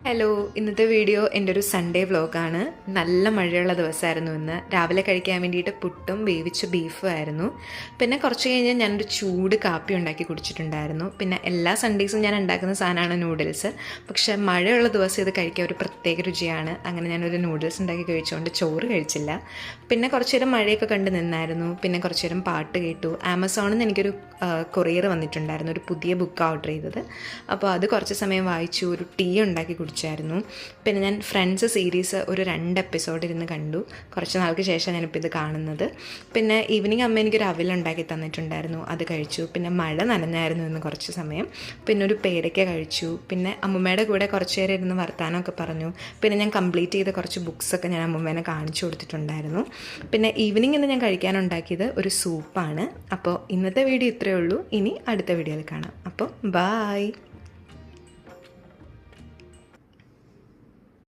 Hello, ഇന്നത്തെ video എൻ്റെ ഒരു സൺഡേ വ്ലോഗാണ്. നല്ല മഴയുള്ള ദിവസമായിരുന്നു ഇന്ന്. രാവിലെ കഴിക്കാൻ വേണ്ടിയിട്ട് പുട്ടും വേവിച്ച ബീഫും ആയിരുന്നു. പിന്നെ കുറച്ച് കഴിഞ്ഞ് ഞാനൊരു ചൂട് കാപ്പി ഉണ്ടാക്കി കുടിച്ചിട്ടുണ്ടായിരുന്നു. പിന്നെ എല്ലാ സൺഡേസും ഞാൻ ഉണ്ടാക്കുന്ന സാധനമാണ് നൂഡിൽസ്. പക്ഷേ മഴയുള്ള ദിവസം ഇത് കഴിക്കാൻ ഒരു പ്രത്യേക രുചിയാണ്. അങ്ങനെ ഞാനൊരു നൂഡിൽസ് ഉണ്ടാക്കി കഴിച്ചുകൊണ്ട് ചോറ് കഴിച്ചില്ല. പിന്നെ കുറച്ച് നേരം മഴയൊക്കെ കണ്ട് നിന്നായിരുന്നു. പിന്നെ കുറച്ച് നേരം പാട്ട് കേട്ടു. ആമസോണിൽ നിന്ന് എനിക്കൊരു കൊറിയർ വന്നിട്ടുണ്ടായിരുന്നു, ഒരു പുതിയ ബുക്ക് ഓർഡർ ചെയ്തത്. അപ്പോൾ അത് കുറച്ച് സമയം വായിച്ചു, ഒരു ടീ ഉണ്ടാക്കി കുടിച്ചായിരുന്നു. പിന്നെ ഞാൻ ഫ്രണ്ട്സ് സീരീസ് ഒരു 2 എപ്പിസോഡ് ഇരുന്ന് കണ്ടു. കുറച്ച് നാൾക്ക് ശേഷം ഞാനിപ്പോൾ ഇത് കാണുന്നത്. പിന്നെ ഈവനിങ് അമ്മ എനിക്കൊരു അവിലുണ്ടാക്കി തന്നിട്ടുണ്ടായിരുന്നു, അത് കഴിച്ചു. പിന്നെ മഴ നനഞ്ഞായിരുന്നു ഇന്ന് കുറച്ച് സമയം. പിന്നെ ഒരു പേരയ്ക്ക കഴിച്ചു. പിന്നെ അമ്മൂമ്മയുടെ കൂടെ കുറച്ച് നേരം ഇരുന്ന് വർത്താനമൊക്കെ പറഞ്ഞു. പിന്നെ ഞാൻ കംപ്ലീറ്റ് ചെയ്ത കുറച്ച് ബുക്സൊക്കെ ഞാൻ അമ്മൂമ്മേനെ കാണിച്ചു കൊടുത്തിട്ടുണ്ടായിരുന്നു. പിന്നെ ഈവനിങ് ഇന്ന് ഞാൻ കഴിക്കാനുണ്ടാക്കിയത് ഒരു സൂപ്പാണ്. അപ്പോൾ ഇന്നത്തെ വീഡിയോ ഇത്രയേ ഉള്ളൂ. ഇനി അടുത്ത വീഡിയോയിൽ കാണാം. അപ്പോൾ ബായ്.